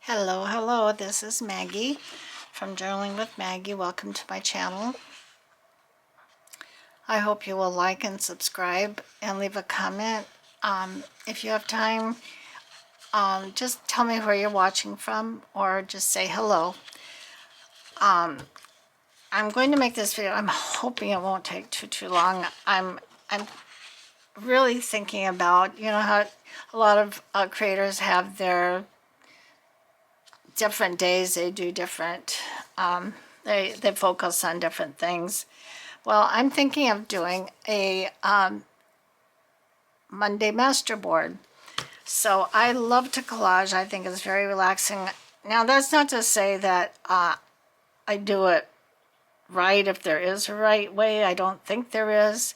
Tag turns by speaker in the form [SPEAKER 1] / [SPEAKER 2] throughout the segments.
[SPEAKER 1] Hello, hello, this is Maggie from Journaling with Maggie. Welcome to my channel. I hope you will like and subscribe and leave a comment. If you have time, just tell me where you're watching from or just say hello. I'm going to make this video. I'm hoping it won't take too long. I'm really thinking about, how a lot of creators have their different days. They do different, they focus on different things. Well, I'm thinking of doing a Monday master board. So I love to collage. I think it's very relaxing. Now, that's not to say that I do it right if there is a right way. I don't think there is,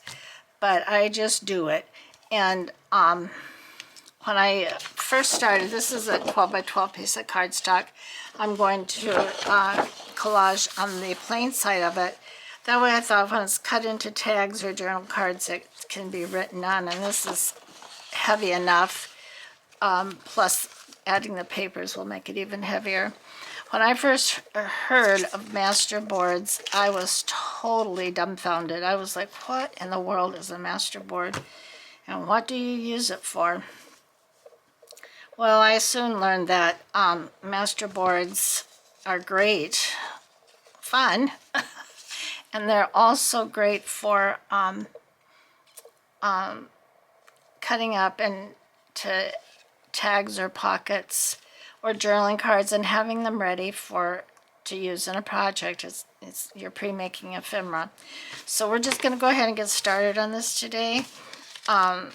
[SPEAKER 1] but I just do it. And when I first started, this is a 12 by 12 piece of cardstock. I'm going to collage on the plain side of it. That way I thought when it's cut into tags or journal cards, it can be written on, and this is heavy enough. Plus adding the papers will make it even heavier. When I first heard of master boards, I was totally dumbfounded. I was like, what in the world is a master board? And what do you use it for? Well, I soon learned that master boards are great fun, and they're also great for cutting up into tags or pockets or journaling cards and having them ready to use in a project. You're pre-making ephemera. So we're just going to go ahead and get started on this today and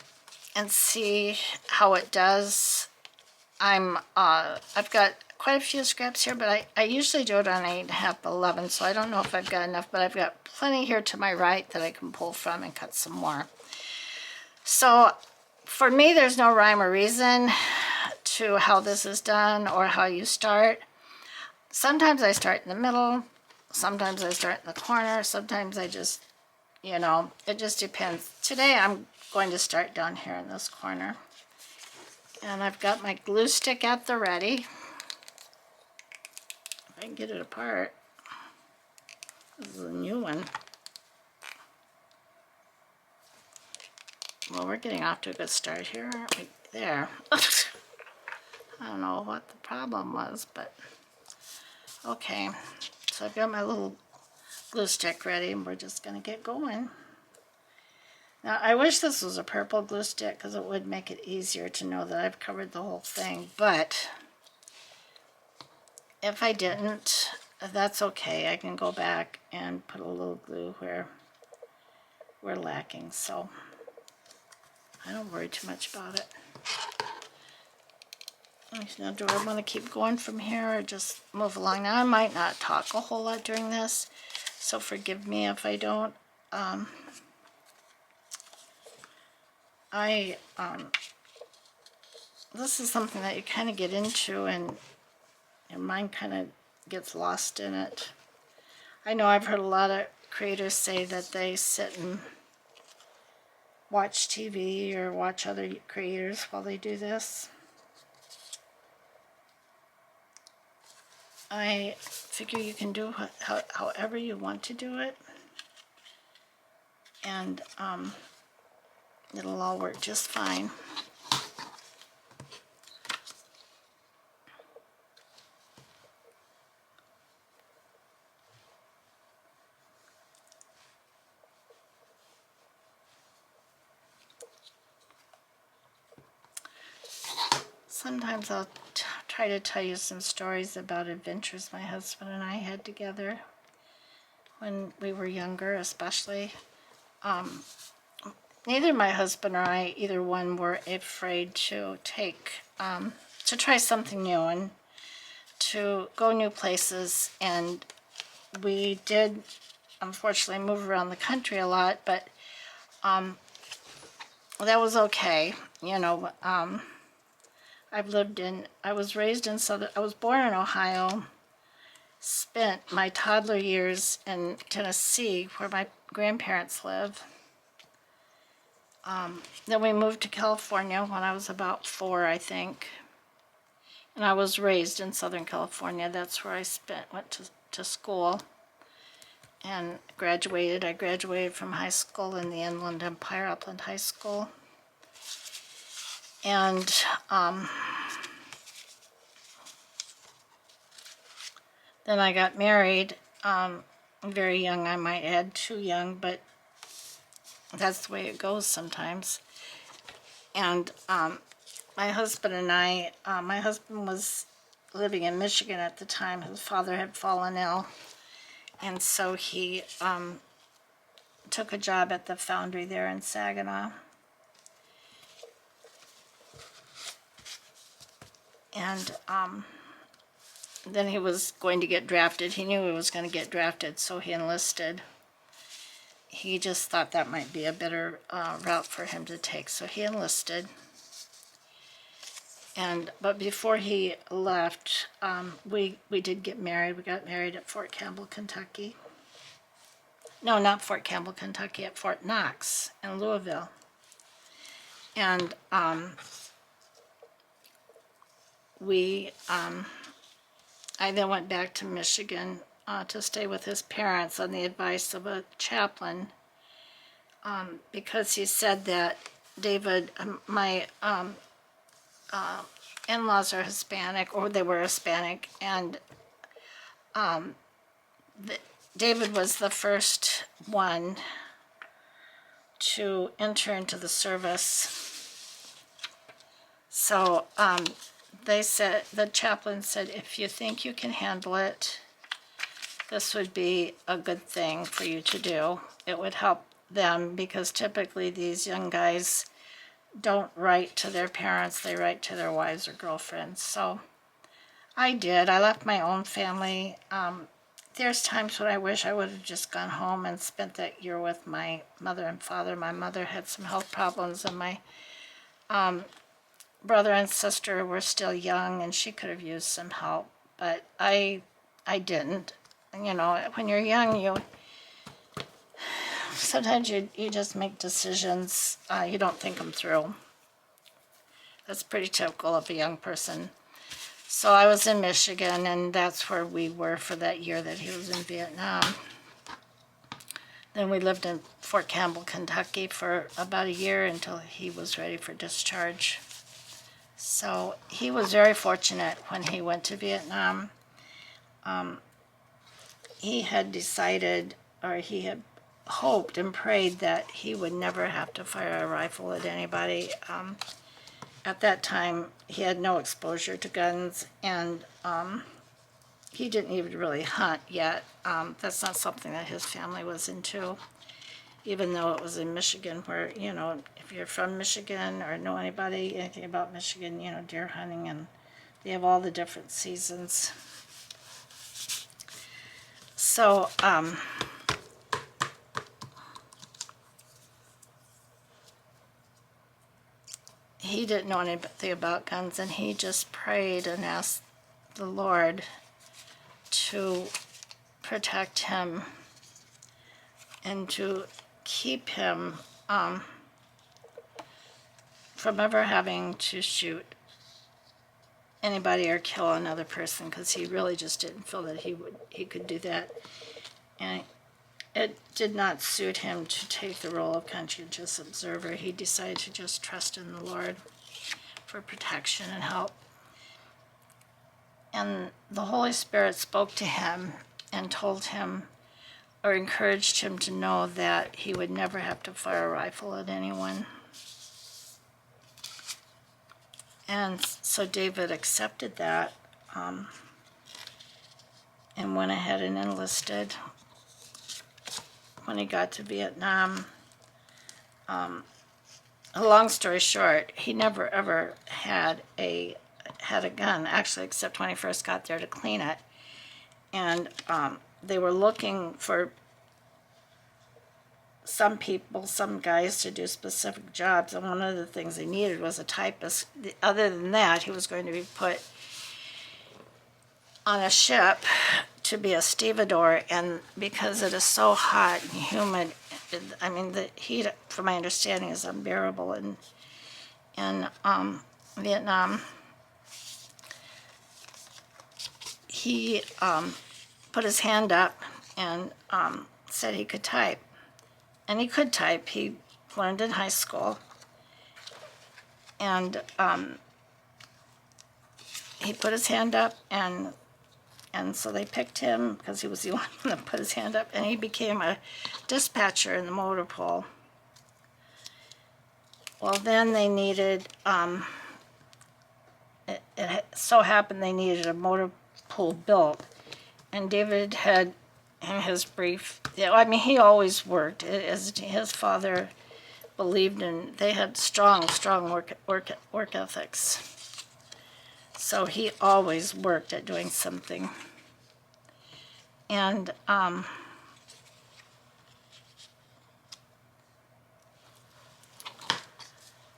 [SPEAKER 1] see how it does. I've got quite a few scraps here, but I usually do it on 8.5 by 11, so I don't know if I've got enough, but I've got plenty here to my right that I can pull from and cut some more. So for me, there's no rhyme or reason to how this is done or how you start. Sometimes I start in the middle, sometimes I start in the corner, sometimes I just, it just depends. Today I'm going to start down here in this corner. And I've got my glue stick at the ready. If I can get it apart. This is a new one. Well, we're getting off to a good start here, aren't we? There. I don't know what the problem was, but okay. So I've got my little glue stick ready, and we're just going to get going. Now, I wish this was a purple glue stick because it would make it easier to know that I've covered the whole thing, but if I didn't, that's okay. I can go back and put a little glue where we're lacking, so I don't worry too much about it. Now, do I want to keep going from here or just move along? Now, I might not talk a whole lot during this, so forgive me if I don't. This is something that you kind of get into and your mind kind of gets lost in it. I know I've heard a lot of creators say that they sit and watch TV or watch other creators while they do this. I figure you can do however you want to do it, and it'll all work just fine. Sometimes I'll try to tell you some stories about adventures my husband and I had together when we were younger, especially. Neither my husband or I, either one, were afraid to to try something new and to go new places. And we did, unfortunately, move around the country a lot, but that was okay. I was raised in I was born in Ohio, spent my toddler years in Tennessee where my grandparents live. Then we moved to California when I was about 4, I think. And I was raised in Southern California. That's where I went to school and graduated. I graduated from high school in the Inland Empire, Upland High School. And then I got married, very young, I might add, too young, but that's the way it goes sometimes. And my husband and I, my husband was living in Michigan at the time. His father had fallen ill, and so he took a job at the foundry there in Saginaw. And then he was going to get drafted. He knew he was going to get drafted, so he enlisted. He just thought that might be a better route for him to take, so he enlisted. But before he left, we did get married. We got married at Fort Campbell, Kentucky. No, not Fort Campbell, Kentucky, at Fort Knox in Louisville. And I then went back to Michigan to stay with his parents on the advice of a chaplain, because he said that David, my in-laws are Hispanic, or they were Hispanic, and David was the first one to enter into the service. So they said, the chaplain said, if you think you can handle it, this would be a good thing for you to do. It would help them, because typically these young guys don't write to their parents, they write to their wives or girlfriends. So I did. I left my own family. There's times when I wish I would have just gone home and spent that year with my mother and father. My mother had some health problems, and my brother and sister were still young, and she could have used some help, but I didn't. You know, when you're young, sometimes you just make decisions, you don't think them through. That's pretty typical of a young person. So I was in Michigan, and that's where we were for that year that he was in Vietnam. Then we lived in Fort Campbell, Kentucky for about a year until he was ready for discharge. So he was very fortunate when he went to Vietnam. He had decided, or he had hoped and prayed that he would never have to fire a rifle at anybody. At that time, he had no exposure to guns, and he didn't even really hunt yet. That's not something that his family was into, even though it was in Michigan, where, you know, if you're from Michigan or know anything about Michigan, you know, deer hunting, and they have all the different seasons. So, he didn't know anything about guns, and he just prayed and asked the Lord to protect him and to keep him from ever having to shoot anybody or kill another person, because he really just didn't feel that he could do that. And it did not suit him to take the role of conscientious observer. He decided to just trust in the Lord for protection and help. And the Holy Spirit spoke to him and told him, or encouraged him to know, that he would never have to fire a rifle at anyone. And so David accepted that, and went ahead and enlisted. When he got to Vietnam, a long story short, he never ever had a gun, actually, except when he first got there to clean it. And they were looking for some guys to do specific jobs, and one of the things they needed was a typist. Other than that, he was going to be put on a ship to be a stevedore, and because it is so hot and humid, I mean, the heat, from my understanding, is unbearable in Vietnam. he put his hand up and said he could type. And he could type. He learned in high school. And he put his hand up, and so they picked him because he was the only one that put his hand up, and he became a dispatcher in the motor pool. Well, then they needed, it so happened they needed a motor pool built, and David had, in his brief, I mean, he always worked. His father believed in, they had strong work ethics. So he always worked at doing something. And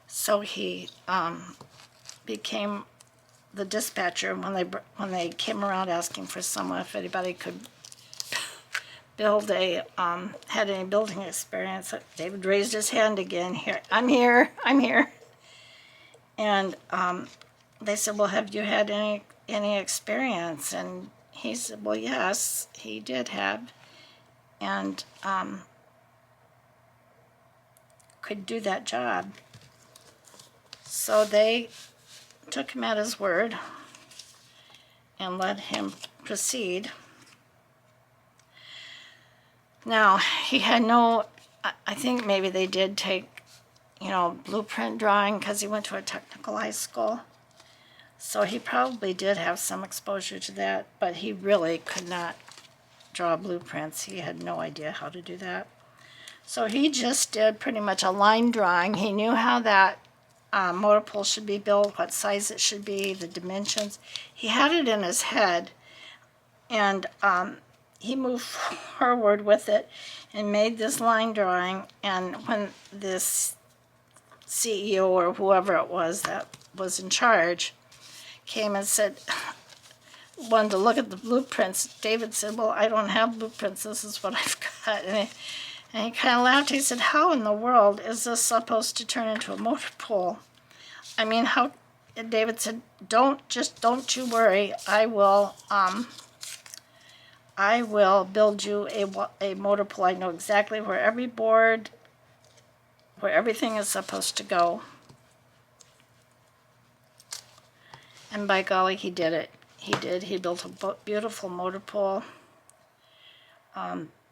[SPEAKER 1] so he became the dispatcher when they came around asking for someone if anybody could build had any building experience. David raised his hand again. Here, I'm here. And they said, well, have you had any experience? And he said, well, yes, he did have, and could do that job. So they took him at his word and let him proceed. Now, he had no, I think maybe they did take, blueprint drawing because he went to a technical high school. So he probably did have some exposure to that, but he really could not draw blueprints. He had no idea how to do that. So he just did pretty much a line drawing. He knew how that motor pool should be built, what size it should be, the dimensions. He had it in his head, and he moved forward with it and made this line drawing. And when this CEO or whoever it was that was in charge came and said, wanted to look at the blueprints, David said, well, I don't have blueprints, this is what I've got. And he kind of laughed. He said, how in the world is this supposed to turn into a motor pool? I mean, how? And David said, don't you worry, I will build you a motor pool. I know exactly where every board, where everything is supposed to go. And by golly, he did it. He built a beautiful motor pool.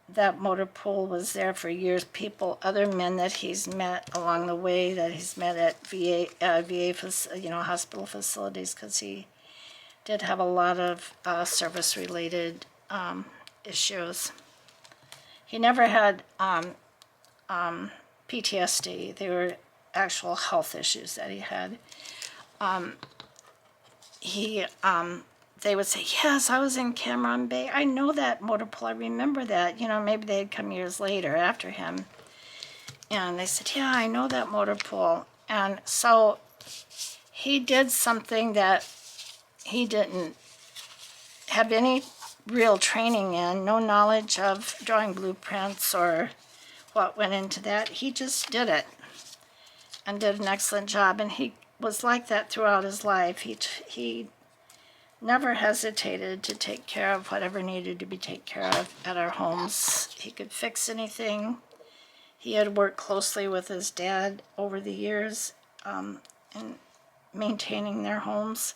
[SPEAKER 1] That motor pool was there for years. Other men that he's met along the way, that he's met at VA, hospital facilities, because he did have a lot of service-related issues. He never had PTSD. They were actual health issues that he had. They would say, yes, I was in Cameron Bay. I know that motor pool. I remember that. Maybe they'd come years later after him. And they said, yeah, I know that motor pool. And so he did something that he didn't have any real training in, no knowledge of drawing blueprints or what went into that. He just did it and did an excellent job. And he was like that throughout his life. He never hesitated to take care of whatever needed to be taken care of at our homes. He could fix anything. He had worked closely with his dad over the years in maintaining their homes.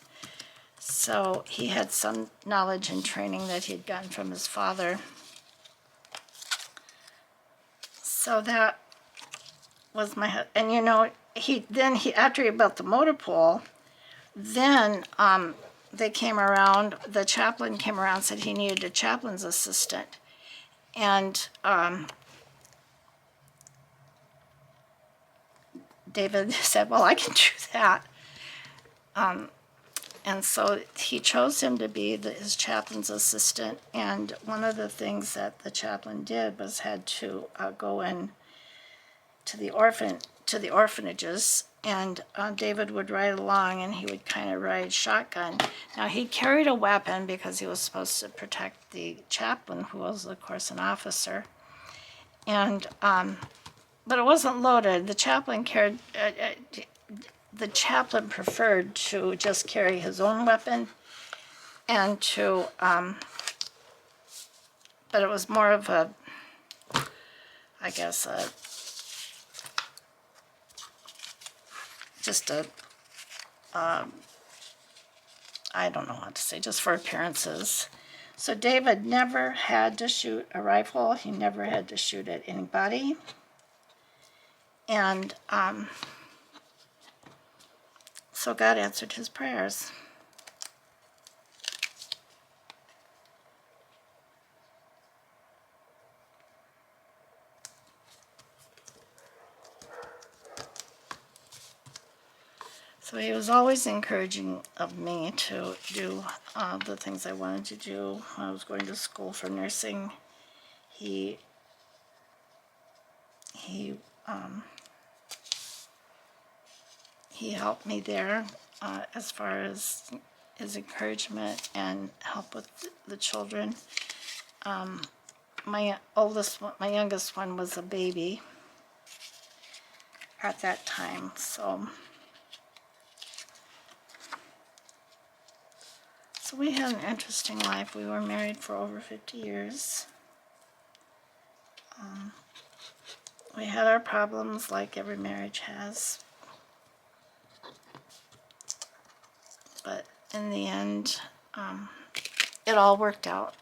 [SPEAKER 1] So he had some knowledge and training that he had gotten from his father. So that was my, and after he built the motor pool, then they came around, the chaplain came around and said he needed a chaplain's assistant. And David said, well, I can do that. And so he chose him to be his chaplain's assistant. And one of the things that the chaplain did was had to go in to the orphanages, and David would ride along, and he would kind of ride shotgun. Now, he carried a weapon because he was supposed to protect the chaplain, who was, of course, an officer. And but it wasn't loaded. The chaplain preferred to just carry his own weapon and to, but it was more of a, I guess, just a, I don't know what to say, just for appearances. So David never had to shoot a rifle. He never had to shoot at anybody. And so God answered his prayers. So he was always encouraging of me to do the things I wanted to do. When I was going to school for nursing, he helped me there as far as his encouragement and help with the children. My youngest one was a baby at that time, so we had an interesting life. We were married for over 50 years. We had our problems like every marriage has. But in the end, it all worked out.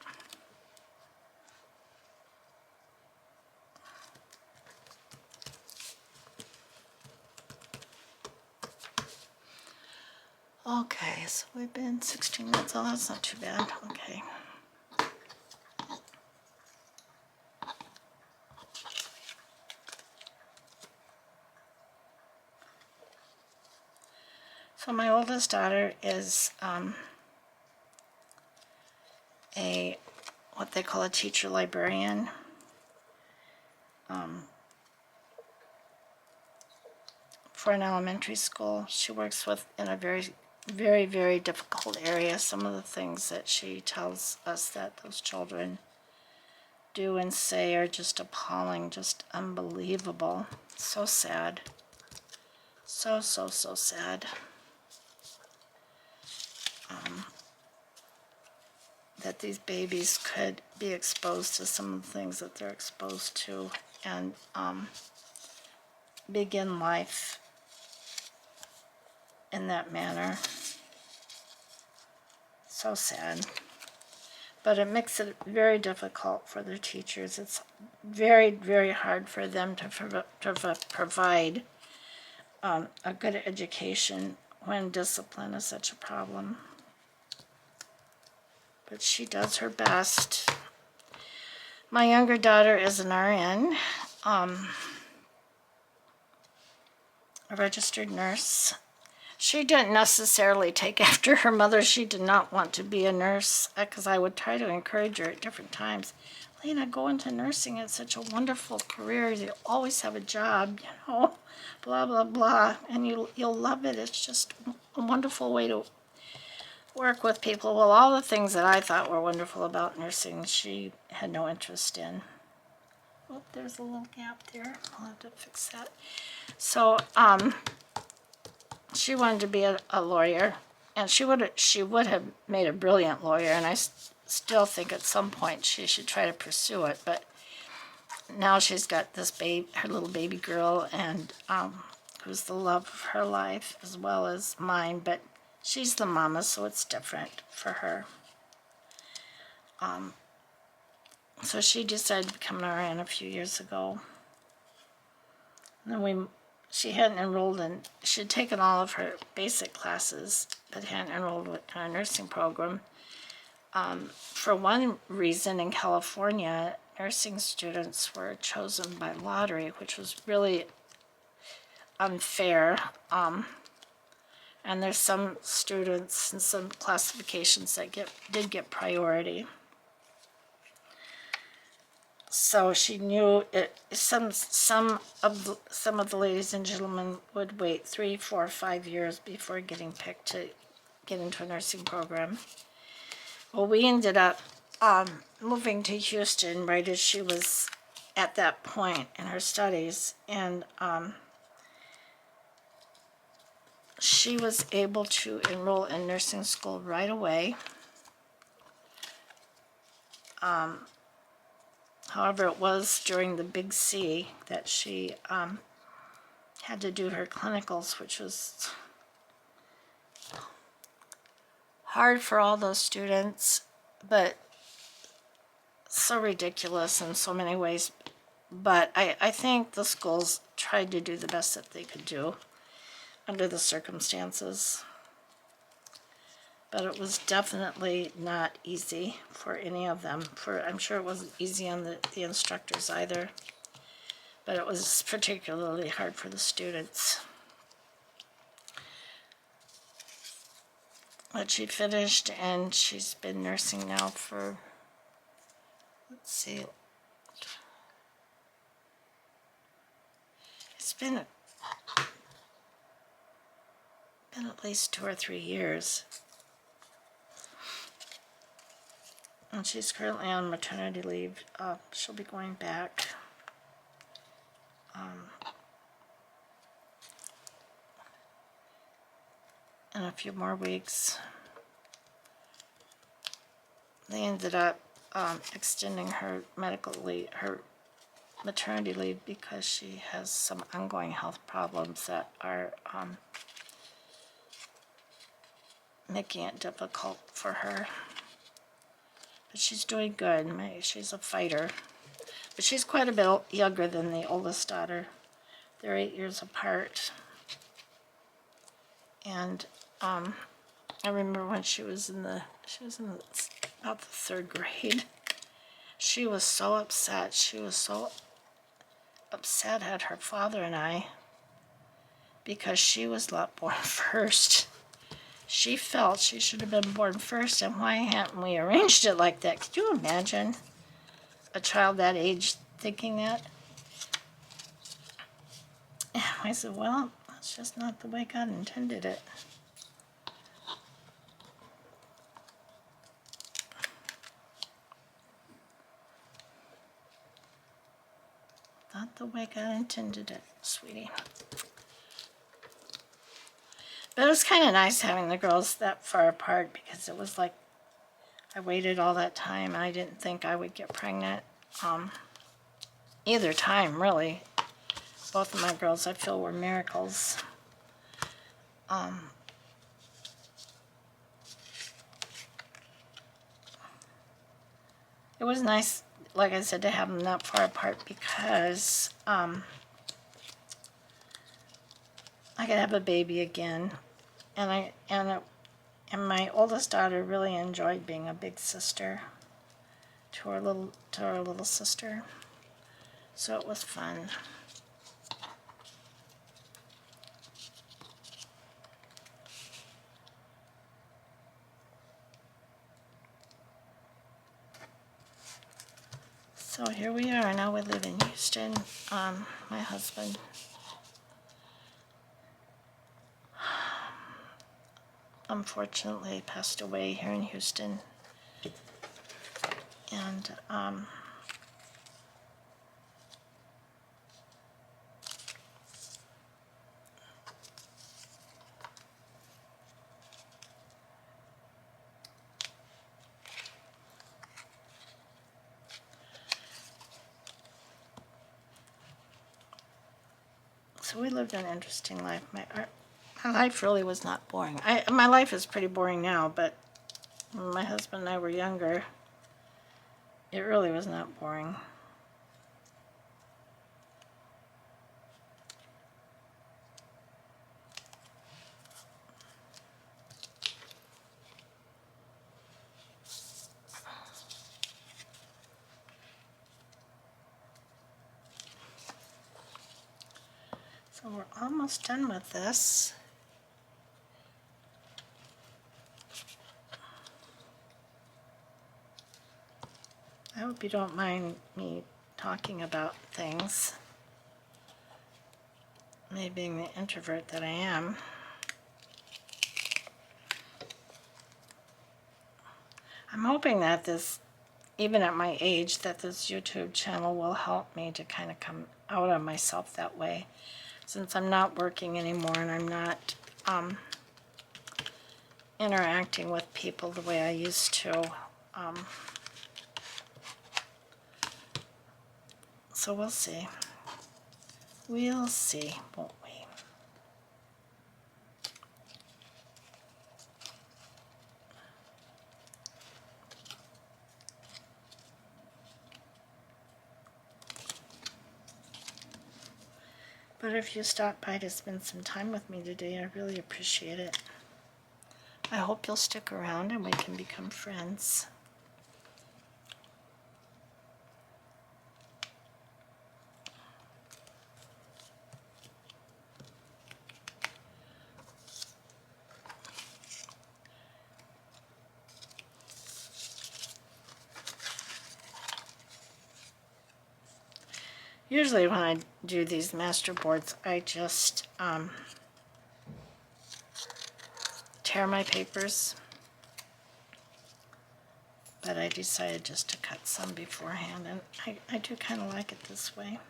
[SPEAKER 1] Okay, so we've been 16 minutes. Oh, that's not too bad. Okay. So my oldest daughter is what they call a teacher librarian. For an elementary school. She works in a very, very, very difficult area. Some of the things that she tells us that those children do and say are just appalling, just unbelievable. So sad. So, so, so sad. That these babies could be exposed to some of the things that they're exposed to and begin life in that manner. So sad. But it makes it very difficult for their teachers. It's very, very hard for them to provide a good education when discipline is such a problem. But she does her best. My younger daughter is an RN, a registered nurse. She didn't necessarily take after her mother. She did not want to be a nurse because I would try to encourage her at different times. Lena, go into nursing. It's such a wonderful career. You always have a job, blah, blah, blah. And you'll love it. It's just a wonderful way to work with people. Well, all the things that I thought were wonderful about nursing, she had no interest in. Oh, there's a little gap there. I'll have to fix that. So, she wanted to be a lawyer, and she would have made a brilliant lawyer, and I still think at some point she should try to pursue it. But now she's got this her little baby girl, and who's the love of her life as well as mine. But she's the mama, so it's different for her. So she decided to become an RN a few years ago. And then she hadn't enrolled she had taken all of her basic classes, but hadn't enrolled in a nursing program. For one reason, in California, nursing students were chosen by lottery, which was really unfair. And there's some students and some classifications that did get priority. So she knew some of the ladies and gentlemen would wait 3, 4, 5 years before getting picked to get into a nursing program. Well, we ended up moving to Houston right as she was at that point in her studies, and she was able to enroll in nursing school right away. however, it was during the Big C that she had to do her clinicals, which was hard for all those students, but so ridiculous in so many ways. But I think the schools tried to do the best that they could do under the circumstances. But it was definitely not easy for any of them. I'm sure it wasn't easy on the instructors either. But it was particularly hard for the students. But she finished, and she's been nursing now for, let's see, it's been at least 2 or 3 years. And she's currently on maternity leave. She'll be going back in a few more weeks. They ended up extending her her maternity leave because she has some ongoing health problems that are making it difficult for her. But she's doing good. She's a fighter. But she's quite a bit younger than the oldest daughter. They're 8 years apart. And I remember when she was in about the 3rd grade. She was so upset. She was so upset at her father and I because she was not born first. She felt she should have been born first, and why hadn't we arranged it like that? Could you imagine a child that age thinking that? And I said, well, that's just not the way God intended it. Not the way God intended it, sweetie. But it was kind of nice having the girls that far apart, because it was like I waited all that time and I didn't think I would get pregnant. Either time, really. Both of my girls, I feel, were miracles. It was nice, like I said, to have them that far apart because I could have a baby again, and my oldest daughter really enjoyed being a big sister to our little sister, so it was fun. So here we are. Now we live in Houston. My husband unfortunately passed away here in Houston, and so we lived an interesting life. My life really was not boring. My life is pretty boring now, but when my husband and I were younger, it really was not boring. So we're almost done with this. I hope you don't mind me talking about things, me being the introvert that I am. I'm hoping that this, even at my age, that this YouTube channel will help me to kind of come out of myself that way, since I'm not working anymore and I'm not interacting with people the way I used to. So we'll see. We'll see, won't we? But if you stopped by to spend some time with me today, I really appreciate it. I hope you'll stick around and we can become friends. Usually when I do these master boards, I just tear my papers, but I decided just to cut some beforehand, and I do kind of like it this way.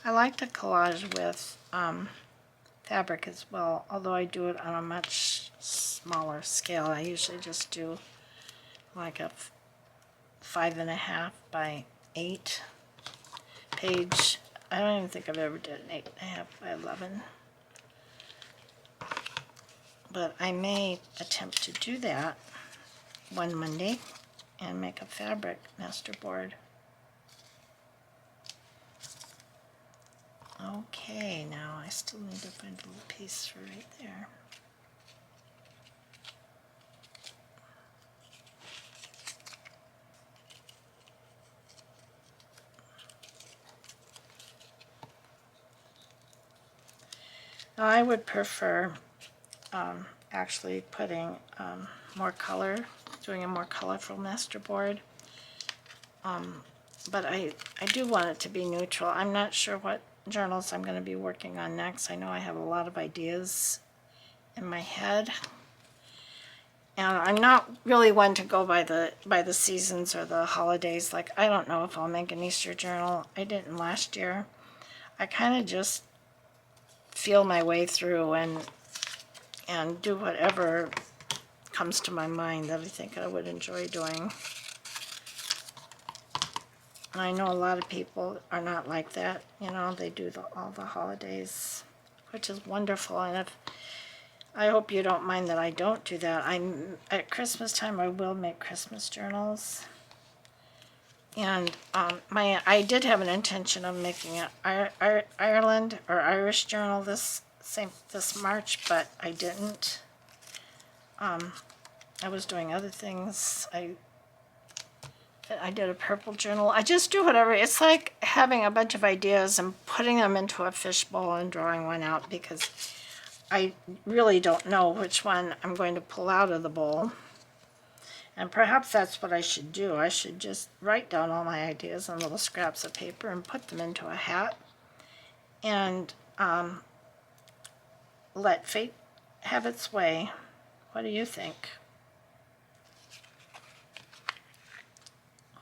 [SPEAKER 1] I like to collage with fabric as well, although I do it on a much smaller scale. I usually just do like a 5.5 by 8 page. I don't even think I've ever done an 8.5 by 11. But I may attempt to do that one Monday and make a fabric master board. Okay, now I still need to find a little piece for right there. Now I would prefer actually putting more color, doing a more colorful master board. But I do want it to be neutral. I'm not sure what journals I'm going to be working on next. I know I have a lot of ideas in my head. And I'm not really one to go by the seasons or the holidays. Like, I don't know if I'll make an Easter journal. I didn't last year. I kind of just feel my way through and do whatever comes to my mind that I think I would enjoy doing. And I know a lot of people are not like that. You know, they do all the holidays, which is wonderful. And I hope you don't mind that I don't do that. At Christmas time, I will make Christmas journals. And I did have an intention of making an Ireland or Irish journal this March, but I didn't. I was doing other things. I did a purple journal. I just do whatever. It's like having a bunch of ideas and putting them into a fishbowl and drawing one out, because I really don't know which one I'm going to pull out of the bowl. And perhaps that's what I should do. I should just write down all my ideas on little scraps of paper and put them into a hat and let fate have its way. What do you think?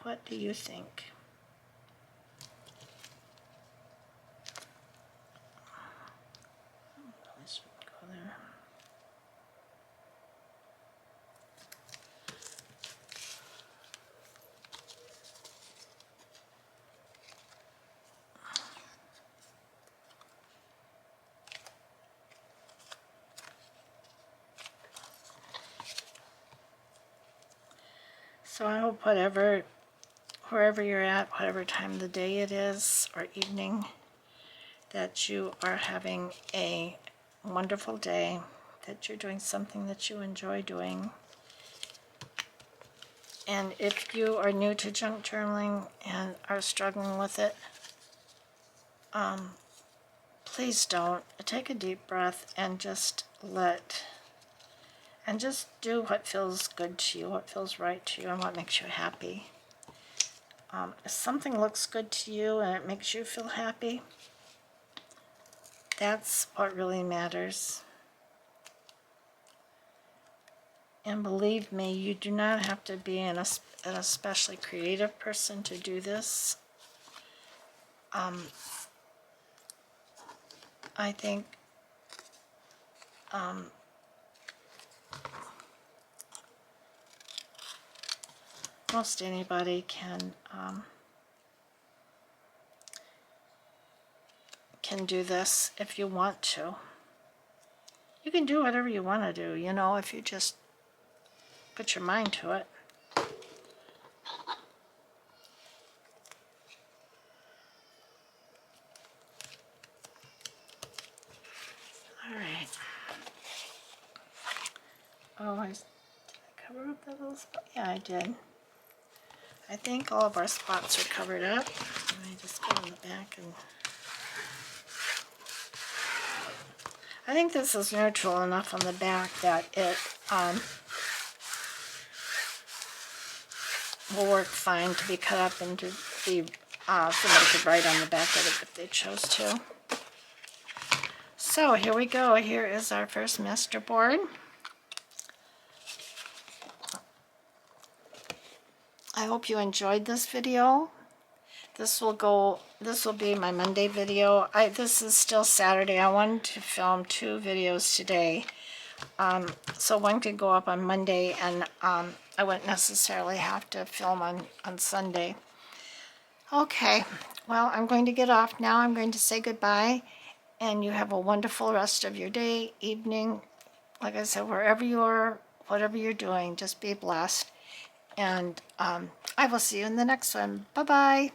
[SPEAKER 1] What do you think? This would go there. So I hope wherever you're at, whatever time of the day it is or evening, that you are having a wonderful day, that you're doing something that you enjoy doing. And if you are new to junk journaling and are struggling with it, please don't. Take a deep breath and just do what feels good to you, what feels right to you, and what makes you happy. If something looks good to you and it makes you feel happy, that's what really matters. And believe me, you do not have to be an especially creative person to do this. I think most anybody can do this if you want to. You can do whatever you want to do, you know, if you just put your mind to it. All right. Oh, did I cover up that little spot? Yeah, I did. I think all of our spots are covered up. Let me just go in the back and... I think this is neutral enough on the back that it will work fine to be cut up and to be, somebody could write on the back of it if they chose to. So here we go. Here is our first master board. I hope you enjoyed this video. This will be my Monday video. This is still Saturday. I wanted to film 2 videos today. So one could go up on Monday, and I wouldn't necessarily have to film on Sunday. Okay, well, I'm going to get off now. I'm going to say goodbye, and you have a wonderful rest of your day, evening. Like I said, wherever you are, whatever you're doing, just be blessed. And I will see you in the next one. Bye-bye.